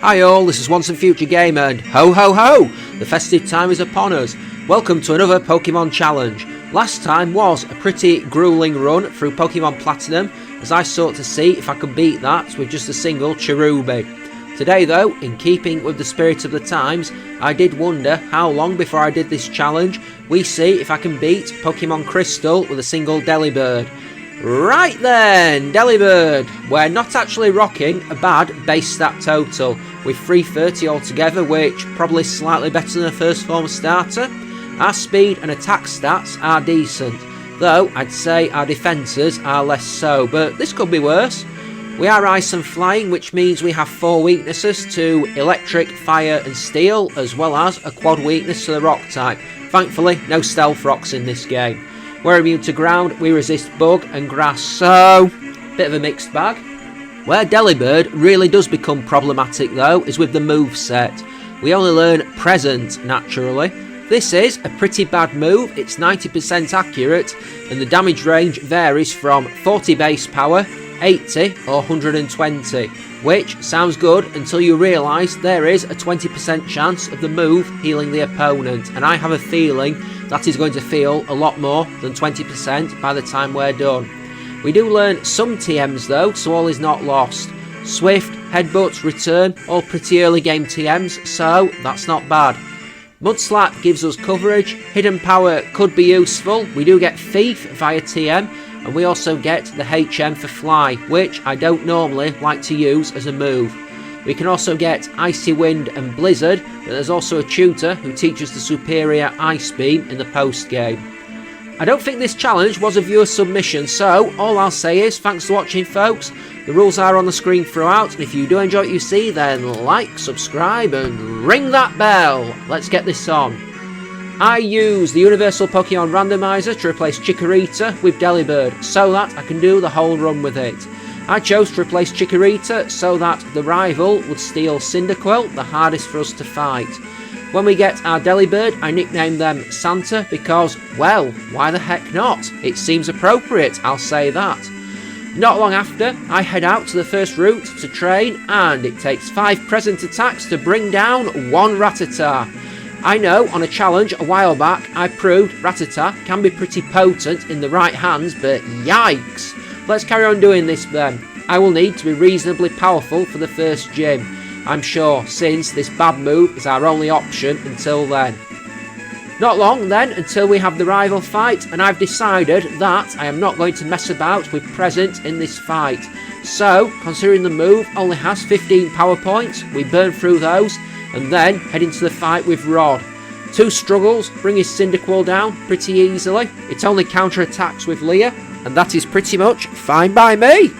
Hi all, this is Once and Future Gamer and ho ho ho! The festive time is upon us. Welcome to another Pokemon challenge. Last time was a pretty gruelling run through Pokemon Platinum as I sought to see if I could beat that with just a single Cherubi. Today though, in keeping with the spirit of the times, I did wonder how long before I did this challenge we see if I can beat Pokemon Crystal with a single Delibird. Right then, Delibird, we're not actually rocking a bad base stat total, with 330 altogether, which probably slightly better than a first form starter. Our speed and attack stats are decent, though I'd say our defences are less so, but this could be worse. We are ice and flying, which means we have 4 weaknesses to electric, fire and steel, as well as a quad weakness to the rock type. Thankfully, no stealth rocks in this game. We're immune to ground, we resist bug and grass, so bit of a mixed bag. Where Delibird really does become problematic though is with the moveset. We only learn Present naturally. This is a pretty bad move, it's 90% accurate and the damage range varies from 40 base power, 80 or 120, which sounds good until you realise there is a 20% chance of the move healing the opponent, and I have a feeling that is going to feel a lot more than 20% by the time we're done. We do learn some TMs though, so all is not lost. Swift, Headbutt, Return, all pretty early game TMs, so that's not bad. Mudslap gives us coverage, Hidden Power could be useful, we do get Thief via TM, and we also get the HM for Fly, which I don't normally like to use as a move. We can also get Icy Wind and Blizzard, but there's also a tutor who teaches the superior Ice Beam in the post game. I don't think this challenge was a viewer submission, so all I'll say is thanks for watching folks. The rules are on the screen throughout, and if you do enjoy what you see then like, subscribe and ring that bell. Let's get this on. I use the Universal Pokemon Randomizer to replace Chikorita with Delibird so that I can do the whole run with it. I chose to replace Chikorita so that the rival would steal Cyndaquil, the hardest for us to fight. When we get our Delibird, I nicknamed them Santa because, well, why the heck not? It seems appropriate, I'll say that. Not long after, I head out to the first route to train, and it takes 5 present attacks to bring down 1 Rattata. I know on a challenge a while back I proved Rattata can be pretty potent in the right hands, but yikes! Let's carry on doing this then. I will need to be reasonably powerful for the first gym, I'm sure, since this bad move is our only option until then. Not long then until we have the rival fight, and I've decided that I am not going to mess about with Present in this fight. So, considering the move only has 15 power points, we burn through those and then head into the fight with Rod. 2 struggles bring his Cyndaquil down pretty easily. It only counter-attacks with Leah, and that is pretty much fine by me.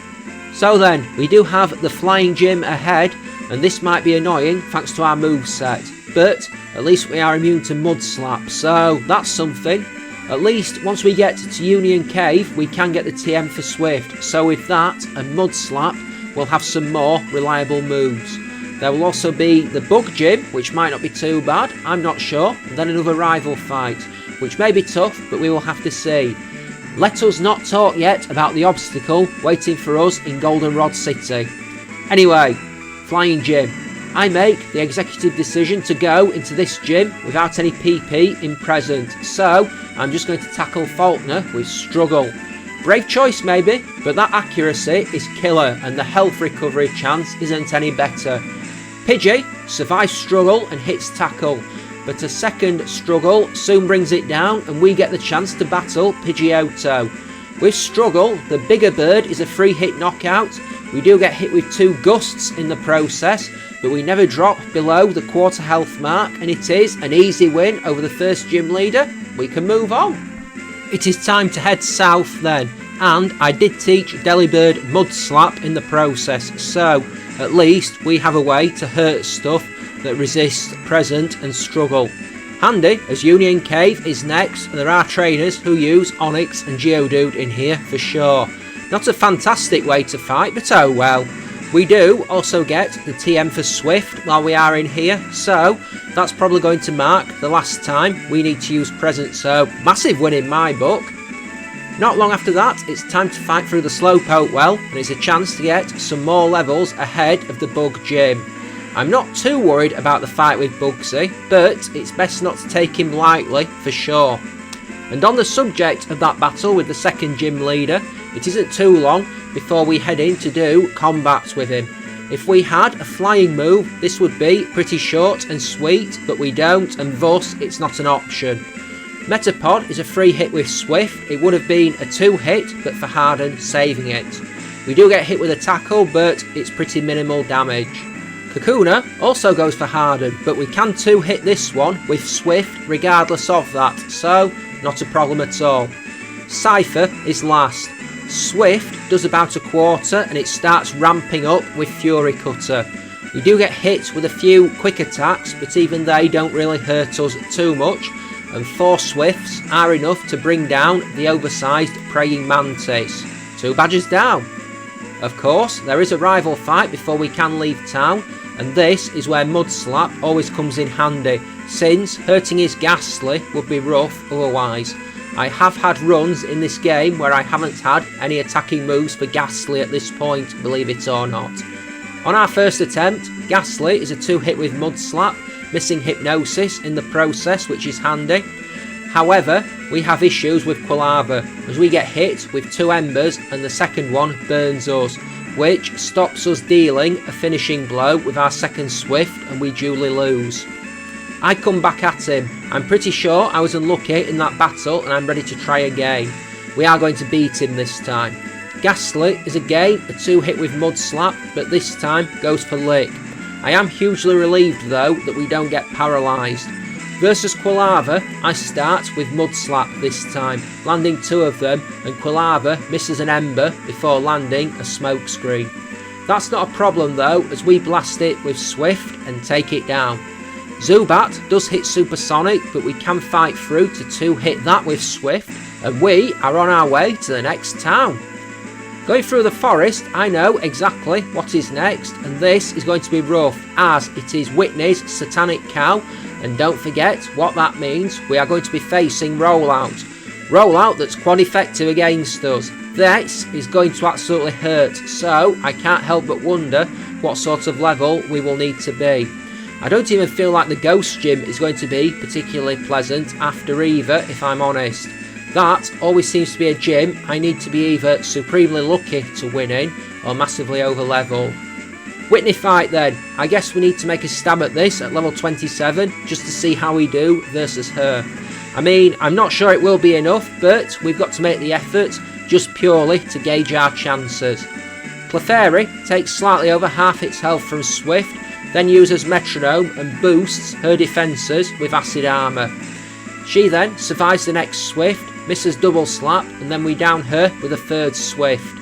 So then, we do have the flying gym ahead, and this might be annoying thanks to our moveset, but at least we are immune to Mudslap, so that's something. At least once we get to Union Cave, we can get the TM for Swift, so with that and Mudslap, we'll have some more reliable moves. There will also be the Bug Gym, which might not be too bad, I'm not sure, and then another rival fight, which may be tough, but we will have to see. Let us not talk yet about the obstacle waiting for us in Goldenrod City. Anyway, Flying Gym. I make the executive decision to go into this gym without any PP in present, so I'm just going to tackle Faulkner with Struggle. Brave choice maybe, but that accuracy is killer and the health recovery chance isn't any better. Pidgey survives Struggle and hits Tackle, but a second Struggle soon brings it down and we get the chance to battle Pidgeotto. With Struggle, the bigger bird is a 3-hit knockout. We do get hit with 2 gusts in the process, but we never drop below the quarter health mark, and it is an easy win over the first gym leader. We can move on. It is time to head south then, and I did teach Delibird Mudslap in the process, so at least we have a way to hurt stuff that resists Present and Struggle. Handy, as Union Cave is next, and there are trainers who use Onyx and Geodude in here for sure. Not a fantastic way to fight, but oh well. We do also get the TM for Swift while we are in here, so that's probably going to mark the last time we need to use Present, so massive win in my book. Not long after that, it's time to fight through the Slowpoke well, and it's a chance to get some more levels ahead of the Bug Gym. I'm not too worried about the fight with Bugsy, but it's best not to take him lightly for sure. And on the subject of that battle with the second gym leader, it isn't too long before we head in to do combats with him. If we had a flying move, this would be pretty short and sweet, but we don't, and thus it's not an option. Metapod is a free hit with Swift. It would have been a 2-hit, but for Harden saving it. We do get hit with a tackle, but it's pretty minimal damage. Kakuna also goes for Harden, but we can 2-hit this one with Swift regardless of that, so not a problem at all. Cypher is last. Swift does about a quarter and it starts ramping up with Fury Cutter. We do get hit with a few quick attacks, but even they don't really hurt us too much, and 4 Swifts are enough to bring down the oversized praying mantis. 2 badges down. Of course, there is a rival fight before we can leave town, and this is where Mud Slap always comes in handy, since hurting his Ghastly would be rough otherwise. I have had runs in this game where I haven't had any attacking moves for Ghastly at this point, believe it or not. On our first attempt, Ghastly is a 2-hit with Mud Slap, missing Hypnosis in the process, which is handy. However, we have issues with Quilava, as we get hit with 2 embers and the second one burns us, which stops us dealing a finishing blow with our second Swift, and we duly lose. I come back at him. I'm pretty sure I was unlucky in that battle and I'm ready to try again. We are going to beat him this time. Ghastly is again a 2-hit with Mud Slap, but this time goes for Lick. I am hugely relieved though that we don't get paralysed. Versus Quilava, I start with Mud Slap this time, landing 2 of them, and Quilava misses an ember before landing a smoke screen. That's not a problem though, as we blast it with Swift and take it down. Zubat does hit Supersonic, but we can fight through to 2-hit that with Swift, and we are on our way to the next town. Going through the forest, I know exactly what is next, and this is going to be rough, as it is Whitney's Satanic Cow, and don't forget what that means, we are going to be facing Rollout. Rollout that's quad effective against us. This is going to absolutely hurt, so I can't help but wonder what sort of level we will need to be. I don't even feel like the Ghost Gym is going to be particularly pleasant after either, if I'm honest. That always seems to be a gym I need to be either supremely lucky to win in, or massively over level. Whitney fight then. I guess we need to make a stab at this at level 27, just to see how we do versus her. I mean, I'm not sure it will be enough, but we've got to make the effort, just purely to gauge our chances. Clefairy takes slightly over half its health from Swift, then uses Metronome and boosts her defences with Acid Armour. She then survives the next Swift, misses Double Slap, and then we down her with a 3rd Swift.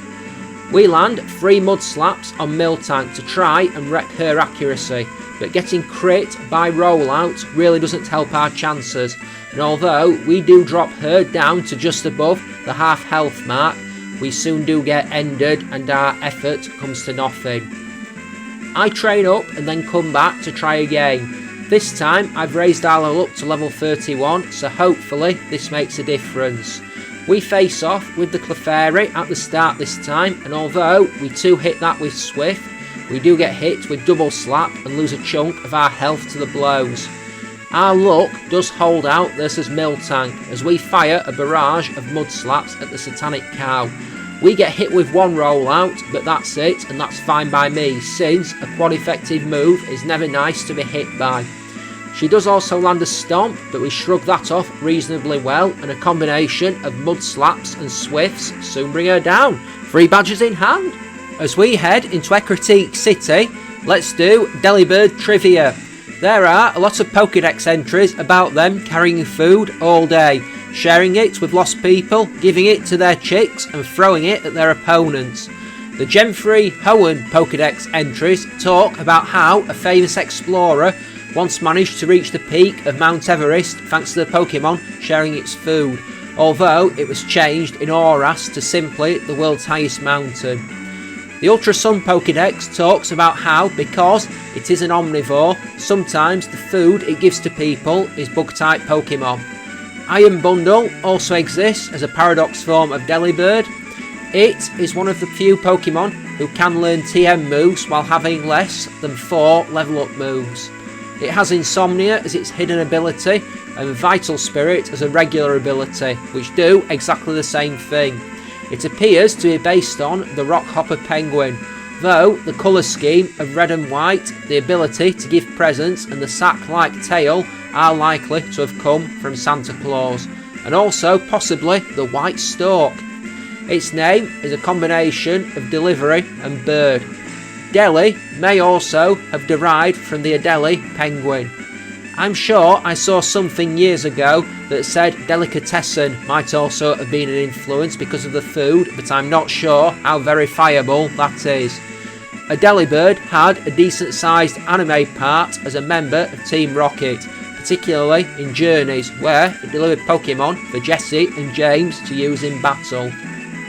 We land 3 Mud Slaps on Miltank to try and wreck her accuracy, but getting crit by Rollout really doesn't help our chances, and although we do drop her down to just above the half health mark, we soon do get ended and our effort comes to nothing. I train up and then come back to try again. This time I've raised our level up to level 31, so hopefully this makes a difference. We face off with the Clefairy at the start this time, and although we 2-hit that with Swift, we do get hit with Double Slap and lose a chunk of our health to the blows. Our luck does hold out versus Miltank as we fire a barrage of Mud Slaps at the Satanic Cow. We get hit with 1 rollout, but that's it, and that's fine by me, since a quad effective move is never nice to be hit by. She does also land a Stomp, but we shrug that off reasonably well, and a combination of Mud Slaps and Swifts soon bring her down. 3 badges in hand. As we head into Ecruteak City, let's do Delibird trivia. There are a lot of Pokédex entries about them carrying food all day, sharing it with lost people, giving it to their chicks and throwing it at their opponents. The Gen 3 Hoenn Pokédex entries talk about how a famous explorer once managed to reach the peak of Mount Everest thanks to the Pokémon sharing its food, although it was changed in Oras to simply the world's highest mountain. The Ultra Sun Pokédex talks about how, because it is an omnivore, sometimes the food it gives to people is bug-type Pokémon. Iron Bundle also exists as a paradox form of Delibird. It is one of the few Pokémon who can learn TM moves while having less than 4 level up moves. It has Insomnia as its hidden ability and Vital Spirit as a regular ability, which do exactly the same thing. It appears to be based on the Rockhopper Penguin, though the colour scheme of red and white, the ability to give presents and the sack-like tail are likely to have come from Santa Claus, and also possibly the white stork. Its name is a combination of delivery and bird. Deli may also have derived from the Adelie penguin. I'm sure I saw something years ago that said delicatessen might also have been an influence because of the food, but I'm not sure how verifiable that is. A Delibird had a decent sized anime part as a member of Team Rocket, particularly in Journeys, where it delivered Pokemon for Jesse and James to use in battle.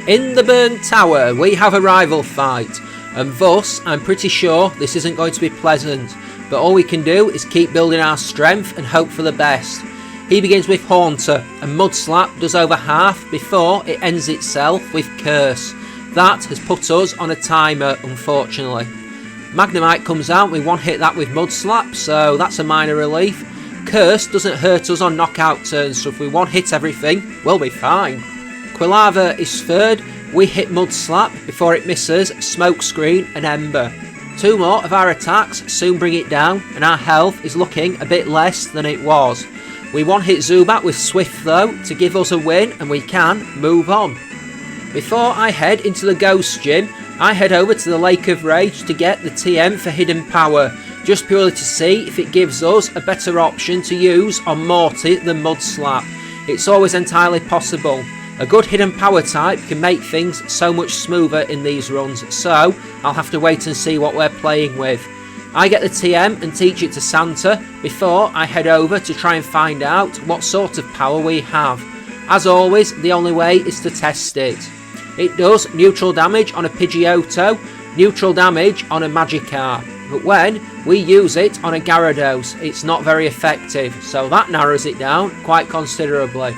In the Burnt Tower we have a rival fight, and thus I'm pretty sure this isn't going to be pleasant, but all we can do is keep building our strength and hope for the best. He begins with Haunter, and Mudslap does over half before it ends itself with Curse. That has put us on a timer, unfortunately. Magnemite comes out, we one hit that with Mudslap, so that's a minor relief. Curse doesn't hurt us on knockout turns, so if we one hit everything, we'll be fine. Quilava is third, we hit Mudslap before it misses Smokescreen and Ember. 2 more of our attacks soon bring it down, and our health is looking a bit less than it was. We one hit Zubat with Swift though to give us a win, and we can move on. Before I head into the Ghost Gym, I head over to the Lake of Rage to get the TM for Hidden Power, just purely to see if it gives us a better option to use on Morty than Mudslap. It's always entirely possible. A good hidden power type can make things so much smoother in these runs, so I'll have to wait and see what we're playing with. I get the TM and teach it to Santa before I head over to try and find out what sort of power we have. As always, the only way is to test it. It does neutral damage on a Pidgeotto, neutral damage on a Magikarp, but when we use it on a Gyarados, it's not very effective, so that narrows it down quite considerably.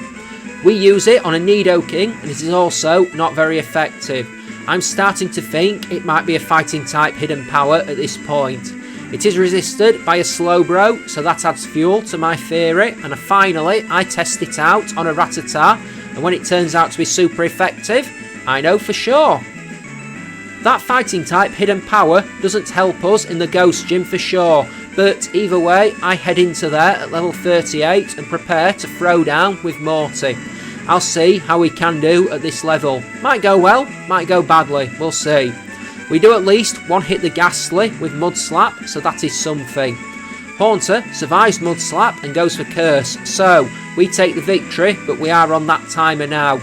We use it on a Nidoking, and it is also not very effective. I'm starting to think it might be a fighting type hidden power at this point. It is resisted by a Slowbro, so that adds fuel to my theory, and finally I test it out on a Rattata, and when it turns out to be super effective, I know for sure. That fighting type hidden power doesn't help us in the Ghost Gym for sure, but either way I head into there at level 38 and prepare to throw down with Morty. I'll see how we can do at this level. Might go well, might go badly, we'll see. We do at least one hit the Ghastly with Mudslap, so that is something. Haunter survives Mudslap and goes for Curse, so we take the victory, but we are on that timer now.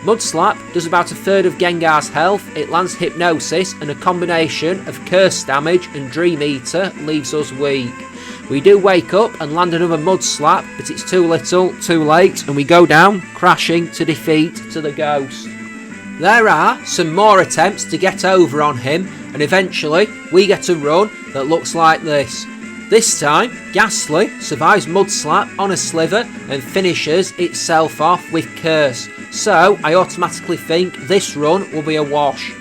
Mudslap does about a third of Gengar's health, it lands Hypnosis, and a combination of Curse damage and Dream Eater leaves us weak. We do wake up and land another Mudslap, but it's too little, too late, and we go down, crashing to defeat to the Ghost. There are some more attempts to get over on him, and eventually we get a run that looks like this. This time, Ghastly survives Mudslap on a Sliver and finishes itself off with Curse, so I automatically think this run will be a wash.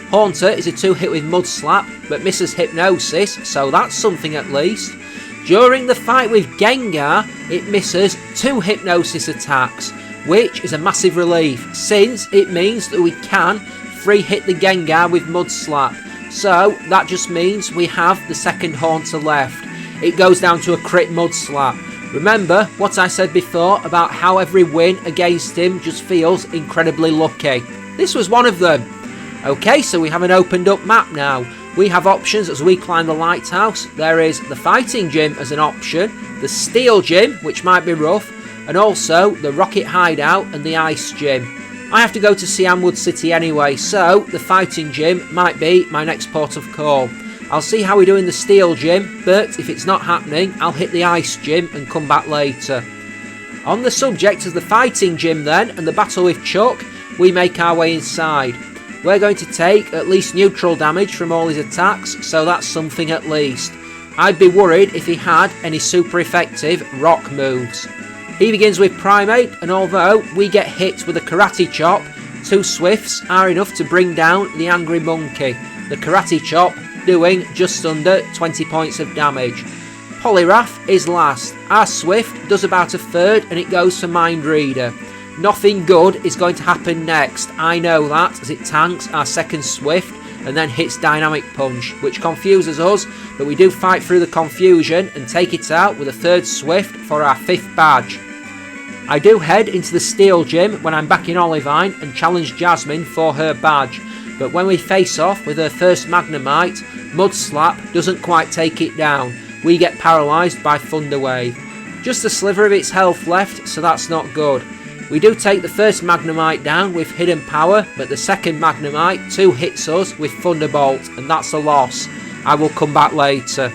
Haunter is a 2-hit with Mudslap, but misses Hypnosis, so that's something at least. During the fight with Gengar, it misses 2 Hypnosis attacks, which is a massive relief, since it means that we can 3-hit the Gengar with Mudslap. So that just means we have the second Haunter left. It goes down to a crit Mudslap. Remember what I said before about how every win against him just feels incredibly lucky. This was one of them. Okay, so we have an opened up map now. We have options as we climb the lighthouse. There is the Fighting Gym as an option, the Steel Gym, which might be rough, and also the Rocket Hideout and the Ice Gym. I have to go to Siamwood City anyway, so the Fighting Gym might be my next port of call. I'll see how we do in the Steel Gym, but if it's not happening, I'll hit the Ice Gym and come back later. On the subject of the Fighting Gym then, and the battle with Chuck, we make our way inside. We're going to take at least neutral damage from all his attacks, so that's something at least. I'd be worried if he had any super effective rock moves. He begins with Primate, and although we get hit with a Karate Chop, 2 Swifts are enough to bring down the Angry Monkey. the Karate Chop, doing just under 20 points of damage. Poliwrath is last. Our Swift does about a third and it goes for Mind Reader. Nothing good is going to happen next, I know that, as it tanks our second Swift and then hits Dynamic Punch, which confuses us, but we do fight through the confusion and take it out with a third Swift for our 5th badge. I do head into the Steel Gym when I'm back in Olivine and challenge Jasmine for her badge, but when we face off with her first Magnemite, Mud Slap doesn't quite take it down. We get paralysed by Thunder Wave. Just a sliver of its health left, so that's not good. We do take the first Magnemite down with Hidden Power, but the second Magnemite 2 hits us with Thunderbolt, and that's a loss. I will come back later.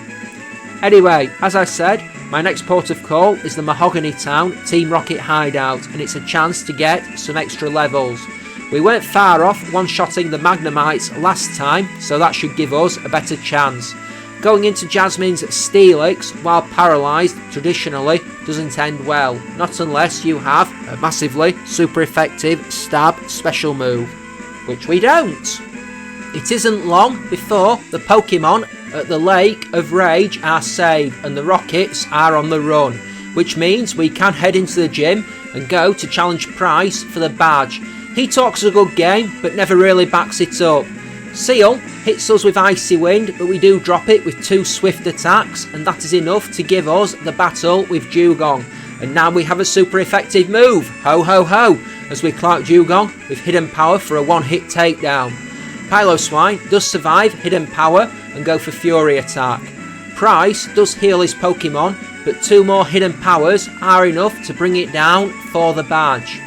Anyway, as I said, my next port of call is the Mahogany Town Team Rocket Hideout, and it's a chance to get some extra levels. We weren't far off one-shotting the Magnemites last time, so that should give us a better chance. Going into Jasmine's Steelix while paralysed traditionally doesn't end well, not unless you have a massively super effective stab special move, which we don't. It isn't long before the Pokémon at the Lake of Rage are saved and the Rockets are on the run, which means we can head into the gym and go to challenge Price for the badge. He talks a good game but never really backs it up. Seal hits us with Icy Wind, but we do drop it with 2 swift attacks, and that is enough to give us the battle with Dewgong. And now we have a super effective move, ho ho ho, as we clout Dewgong with Hidden Power for a one-hit takedown. Piloswine does survive Hidden Power and go for Fury attack. Price does heal his Pokemon, but 2 more Hidden Powers are enough to bring it down for the badge.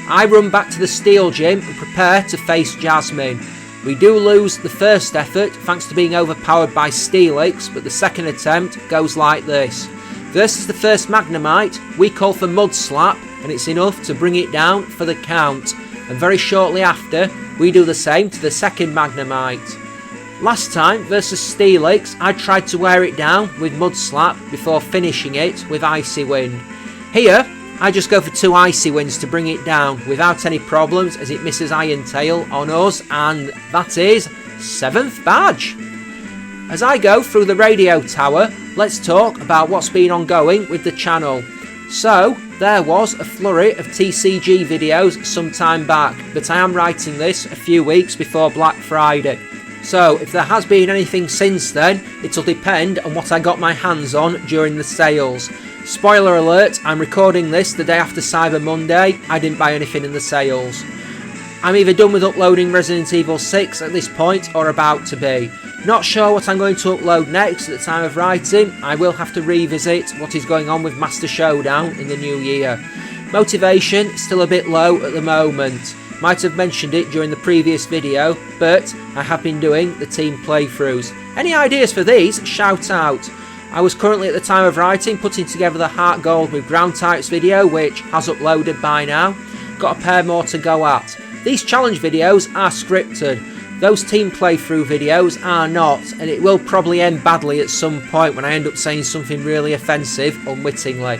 I run back to the Steel Gym and prepare to face Jasmine. We do lose the first effort thanks to being overpowered by Steelix, but the second attempt goes like this. Versus the first Magnemite, we call for Mud Slap, and it's enough to bring it down for the count. And very shortly after, we do the same to the second Magnemite. Last time versus Steelix, I tried to wear it down with Mud Slap before finishing it with Icy Wind. Here, I just go for 2 Icy Winds to bring it down without any problems as it misses Iron Tail on us, and that is 7th badge. As I go through the radio tower, let's talk about what's been ongoing with the channel. So, there was a flurry of TCG videos some time back, but I am writing this a few weeks before Black Friday. So, if there has been anything since then, it'll depend on what I got my hands on during the sales. Spoiler alert, I'm recording this the day after Cyber Monday. I didn't buy anything in the sales. I'm either done with uploading Resident Evil 6 at this point or about to be. Not sure what I'm going to upload next at the time of writing. I will have to revisit what is going on with Master Showdown in the new year. Motivation is still a bit low at the moment. Might have mentioned it during the previous video, but I have been doing the team playthroughs. Any ideas for these? Shout out. I was currently at the time of writing putting together the Heart Gold with Ground Types video, which has uploaded by now. Got a pair more to go at. These challenge videos are scripted. Those team playthrough videos are not, and it will probably end badly at some point when I end up saying something really offensive unwittingly.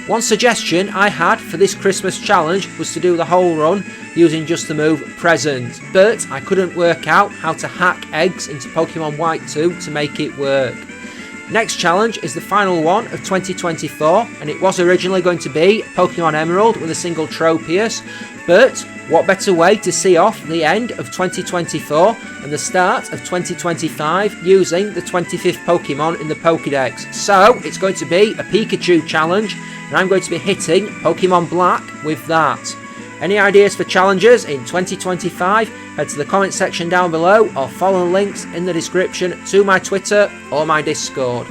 One suggestion I had for this Christmas challenge was to do the whole run using just the move Present, but I couldn't work out how to hack eggs into Pokemon White 2 to make it work. Next challenge is the final one of 2024, and it was originally going to be Pokemon Emerald with a single Tropius, but what better way to see off the end of 2024 and the start of 2025 using the 25th Pokemon in the Pokédex. So it's going to be a Pikachu challenge, and I'm going to be hitting Pokemon Black with that. Any ideas for challenges in 2025? Head to the comment section down below or follow the links in the description to my Twitter or my Discord.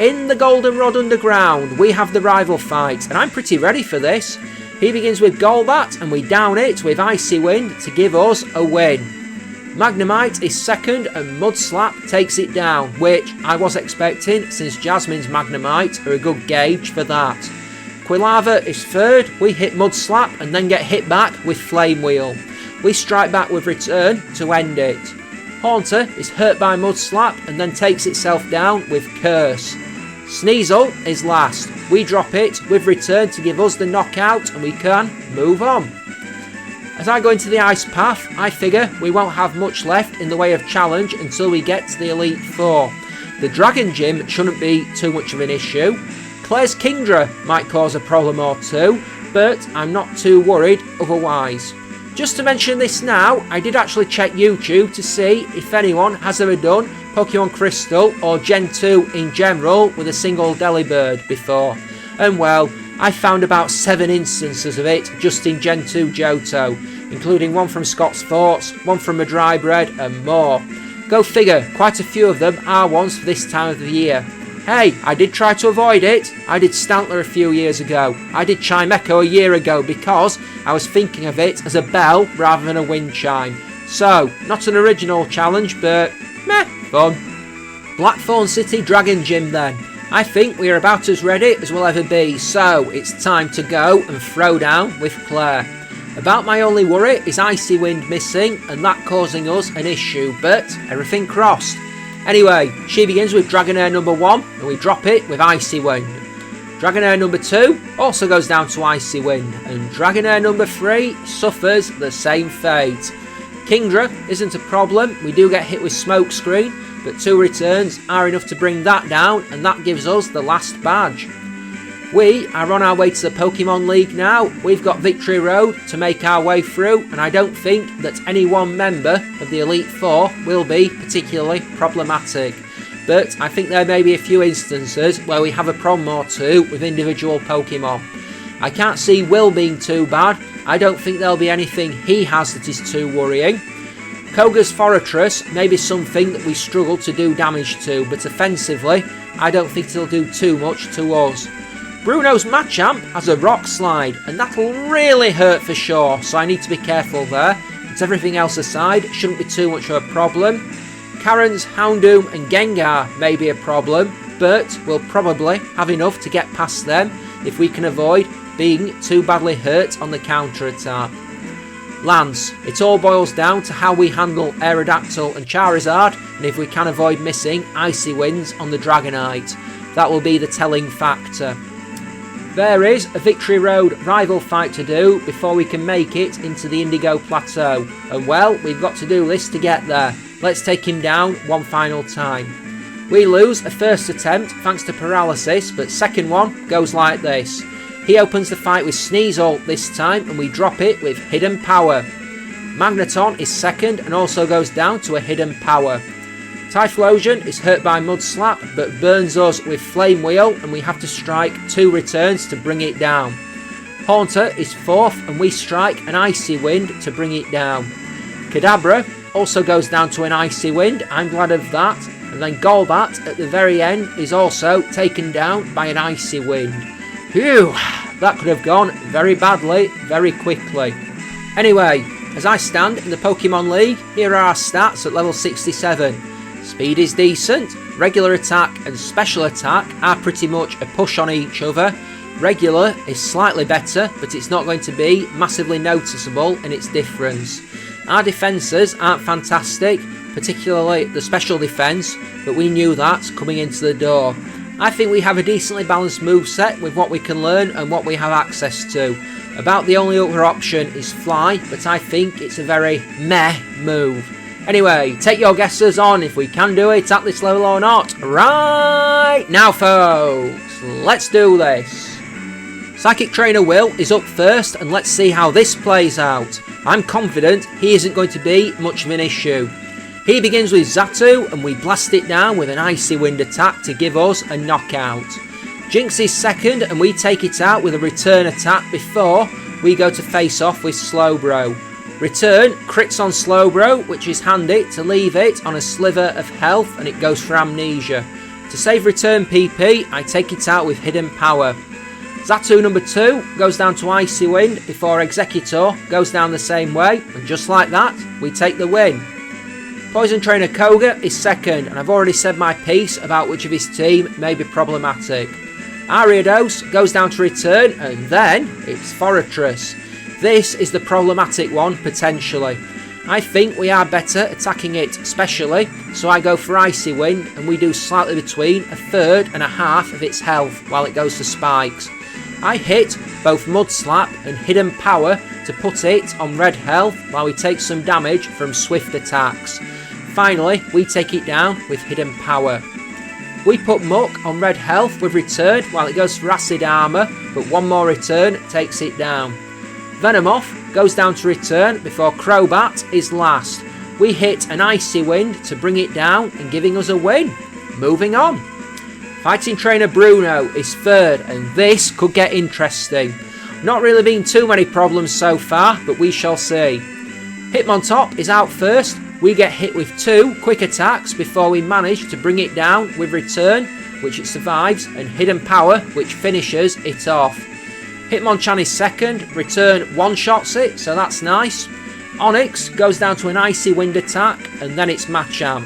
In the Goldenrod Underground, we have the rival fight, and I'm pretty ready for this. He begins with Golbat, and we down it with Icy Wind to give us a win. Magnemite is second, and Mud Slap takes it down, which I was expecting since Jasmine's Magnemite are a good gauge for that. Quilava is third, we hit Mud Slap and then get hit back with Flame Wheel. We strike back with Return to end it. Haunter is hurt by Mud Slap and then takes itself down with Curse. Sneasel is last. We drop it with Return to give us the knockout and we can move on. As I go into the ice path, I figure we won't have much left in the way of challenge until we get to the Elite Four. The Dragon Gym shouldn't be too much of an issue. Claire's Kingdra might cause a problem or two, but I'm not too worried otherwise. Just to mention this now, I did actually check YouTube to see if anyone has ever done Pokemon Crystal or Gen 2 in general with a single Delibird before. And well, I found about 7 instances of it just in Gen 2 Johto, including one from Scott's Forts, one from Mah-Dry-Bread and more. Go figure, quite a few of them are ones for this time of the year. Hey, I did try to avoid it. I did Stantler a few years ago. I did Chimecho a year ago because I was thinking of it as a bell rather than a wind chime. So, not an original challenge, but meh, fun. Blackthorn City Dragon Gym then. I think we are about as ready as we'll ever be, so it's time to go and throw down with Claire. About my only worry is Icy Wind missing and that causing us an issue, but everything crossed. Anyway, she begins with Dragonair number 1 and we drop it with Icy Wind. Dragonair number 2 also goes down to Icy Wind, and Dragonair number 3 suffers the same fate. Kingdra isn't a problem, we do get hit with Smokescreen, but 2 returns are enough to bring that down, and that gives us the last badge. We are on our way to the Pokemon League now. We've got Victory Road to make our way through, and I don't think that any one member of the Elite Four will be particularly problematic. But I think there may be a few instances where we have a problem or two with individual Pokemon. I can't see Will being too bad. I don't think there'll be anything he has that is too worrying. Koga's Fortress may be something that we struggle to do damage to, but offensively, I don't think it'll do too much to us. Bruno's Machamp has a Rock Slide, and that'll really hurt for sure, so I need to be careful there. But everything else aside, shouldn't be too much of a problem. Karen's Houndoom and Gengar may be a problem, but we'll probably have enough to get past them if we can avoid being too badly hurt on the counter attack. Lance, it all boils down to how we handle Aerodactyl and Charizard, and if we can avoid missing Icy Winds on the Dragonite. That will be the telling factor. There is a Victory Road rival fight to do before we can make it into the Indigo Plateau, and well, we've got to do this to get there. Let's take him down one final time. We lose a first attempt thanks to paralysis, but second one goes like this. He opens the fight with Sneasel this time, and we drop it with Hidden Power. Magneton is second and also goes down to a Hidden Power. Typhlosion is hurt by Mud Slap but burns us with Flame Wheel, and we have to strike 2 returns to bring it down. Haunter is fourth and we strike an Icy Wind to bring it down. Kadabra also goes down to an Icy Wind, I'm glad of that, and then Golbat at the very end is also taken down by an Icy Wind. Phew, that could have gone very badly, very quickly. Anyway, as I stand in the Pokemon League, here are our stats at level 67. Speed is decent, regular attack and special attack are pretty much a push on each other. Regular is slightly better, but it's not going to be massively noticeable in its difference. Our defences aren't fantastic, particularly the special defence, but we knew that coming into the door. I think we have a decently balanced moveset with what we can learn and what we have access to. About the only other option is Fly, but I think it's a very meh move. Anyway, take your guesses on if we can do it at this level or not. Right now, folks, let's do this. Psychic Trainer Will is up first, and let's see how this plays out. I'm confident he isn't going to be much of an issue. He begins with Xatu, and we blast it down with an Icy Wind attack to give us a knockout. Jinx is second, and we take it out with a return attack before we go to face off with Slowbro. Return crits on Slowbro, which is handy to leave it on a sliver of health, and it goes for Amnesia. To save return PP, I take it out with Hidden Power. Xatu number 2 goes down to Icy Wind before Executor goes down the same way, and just like that, we take the win. Poison Trainer Koga is second, and I've already said my piece about which of his team may be problematic. Ariados goes down to return, and then it's Fortress. This is the problematic one, potentially. I think we are better attacking it specially, so I go for Icy Wind, and we do slightly between a third and a half of its health while it goes for spikes. I hit both Mud Slap and Hidden Power to put it on red health while we take some damage from swift attacks. Finally, we take it down with Hidden Power. We put Muck on red health with Return while it goes for Acid Armour, but one more Return takes it down. Venomoth goes down to Return before Crobat is last. We hit an Icy Wind to bring it down and giving us a win. Moving on. Fighting Trainer Bruno is third, and this could get interesting. Not really been too many problems so far, but we shall see. Hitmontop is out first. We get hit with 2 quick attacks before we manage to bring it down with Return, which it survives, and Hidden Power, which finishes it off. Hitmonchan is second. Return one-shots it, so that's nice. Onyx goes down to an Icy Wind attack, and then it's Machamp.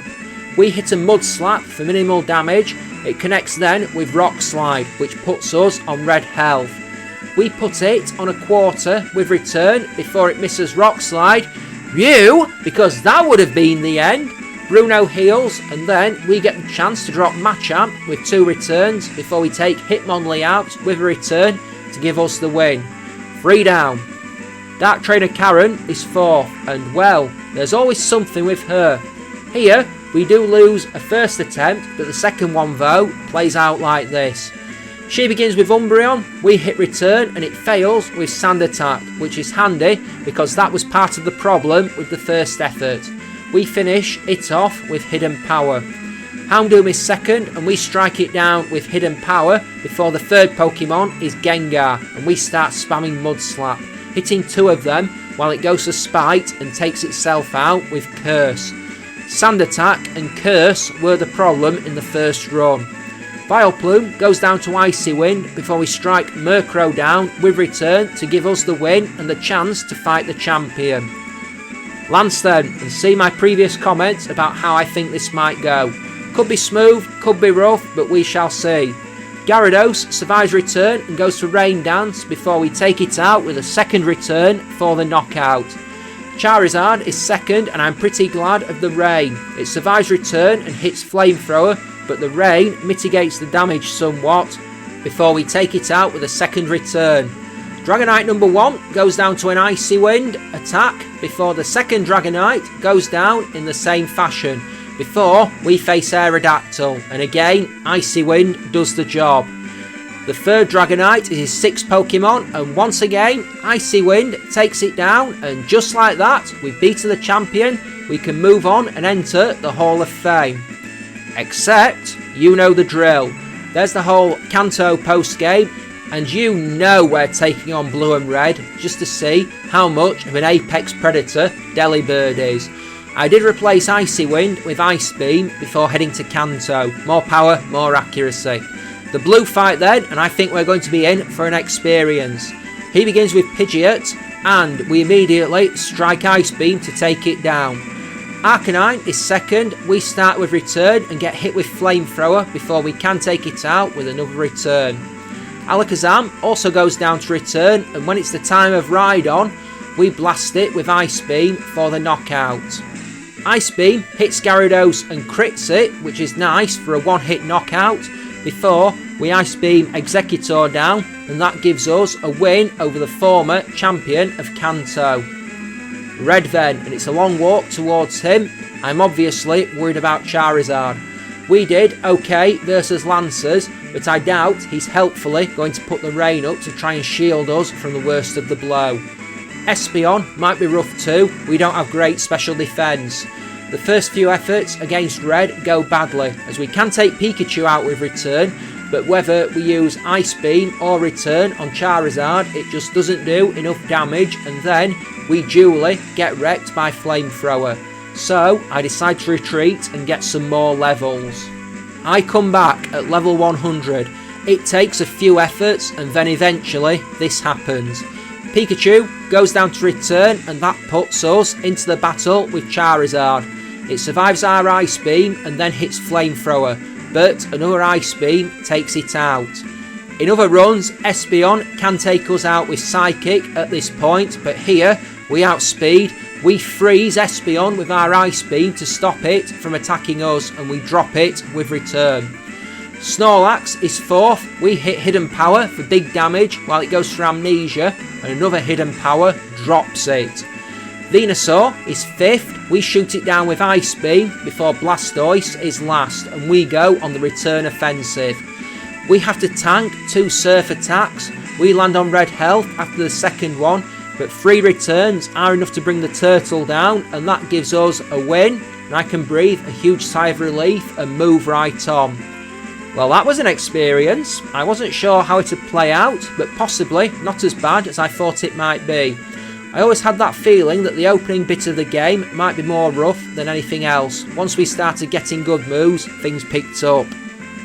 We hit a Mud Slap for minimal damage. It connects then with Rock Slide, which puts us on red health. We put it on a quarter with Return before it misses Rock Slide. Because that would have been the end. Bruno heals, and then we get the chance to drop Machamp with 2 returns before we take Hitmonlee out with a Return to give us the win. 3 down. Dark Trainer Karen is 4th, and well, there's always something with her. Here, we do lose a first attempt, but the second one though plays out like this. She begins with Umbreon, we hit Return and it fails with Sand Attack, which is handy because that was part of the problem with the first effort. We finish it off with Hidden Power. Houndoom is second and we strike it down with Hidden Power before the third Pokemon is Gengar and we start spamming Mud Slap, hitting 2 of them while it goes for Spite and takes itself out with Curse. Sand Attack and Curse were the problem in the first run. Vileplume goes down to Icy Wind before we strike Murkrow down with Return to give us the win and the chance to fight the champion. Lansden, and see my previous comments about how I think this might go. Could be smooth, could be rough, but we shall see. Gyarados survives Return and goes for Rain Dance before we take it out with a second Return for the knockout. Charizard is second and I'm pretty glad of the Rain. It survives Return and hits Flamethrower, but the Rain mitigates the damage somewhat before we take it out with a second Return. Dragonite number 1 goes down to an Icy Wind attack before the second Dragonite goes down in the same fashion before we face Aerodactyl, and again Icy Wind does the job. The third Dragonite is his 6th Pokemon, and once again Icy Wind takes it down, and just like that we've beaten the champion. We can move on and enter the Hall of Fame. Except, you know the drill. There's the whole Kanto post game, and you know we're taking on Blue and Red just to see how much of an apex predator Delibird is. I did replace Icy Wind with Ice Beam before heading to Kanto. More power, more accuracy. The blue fight then, and I think we're going to be in for an experience. He begins with Pidgeot, and we immediately strike Ice Beam to take it down. Arcanine is second. We start with Return and get hit with Flamethrower before we can take it out with another Return. Alakazam also goes down to Return, and when it's the time of Rhydon, we blast it with Ice Beam for the knockout. Ice Beam hits Gyarados and crits it, which is nice for a one-hit knockout, before we Ice Beam Executor down, and that gives us a win over the former champion of Kanto. Red then, and it's a long walk towards him. I'm obviously worried about Charizard. We did okay versus Lancers, but I doubt he's helpfully going to put the rain up to try and shield us from the worst of the blow. Espeon might be rough too. We don't have great special defence. The first few efforts against Red go badly, as we can take Pikachu out with Return, but whether we use Ice Beam or Return on Charizard, it just doesn't do enough damage, and then we duly get wrecked by Flamethrower. So I decide to retreat and get some more levels. I come back at level 100. It takes a few efforts, and then eventually this happens. Pikachu goes down to Return, and that puts us into the battle with Charizard. It survives our Ice Beam and then hits Flamethrower, but another Ice Beam takes it out. In other runs, Espeon can take us out with Psychic at this point, but here we outspeed. We freeze Espeon with our Ice Beam to stop it from attacking us, and we drop it with Return. Snorlax is 4th. We hit Hidden Power for big damage while it goes for Amnesia, and another Hidden Power drops it. Venusaur is 5th. We shoot it down with Ice Beam before Blastoise is last, and we go on the return offensive. We have to tank 2 Surf attacks. We land on red health after the second one, but 3 returns are enough to bring the turtle down, and that gives us a win, and I can breathe a huge sigh of relief and move right on. Well, that was an experience. I wasn't sure how it would play out, but possibly not as bad as I thought it might be. I always had that feeling that the opening bit of the game might be more rough than anything else. Once we started getting good moves, things picked up.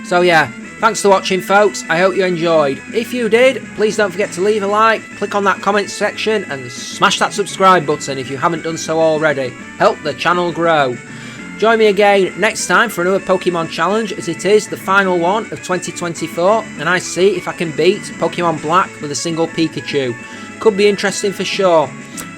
So yeah, thanks for watching folks, I hope you enjoyed. If you did, please don't forget to leave a like, click on that comment section and smash that subscribe button if you haven't done so already. Help the channel grow. Join me again next time for another Pokemon challenge, as it is the final one of 2024, and I see if I can beat Pokemon Black with a single Pikachu. Could be interesting for sure.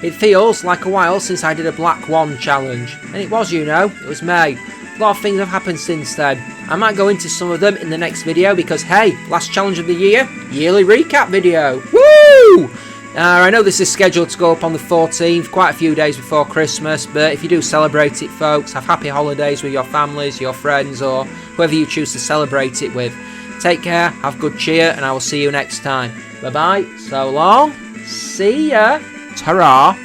It feels like a while since I did a Black 1 challenge, and it was, you know, it was May. A lot of things have happened since then. I might go into some of them in the next video because hey, last challenge of the year, yearly recap video. Woo! I know this is scheduled to go up on the 14th, quite a few days before Christmas, but if you do celebrate it folks, have happy holidays with your families, your friends, or whoever you choose to celebrate it with. Take care, have good cheer, and I will see you next time. Bye bye, so long, see ya, ta-ra.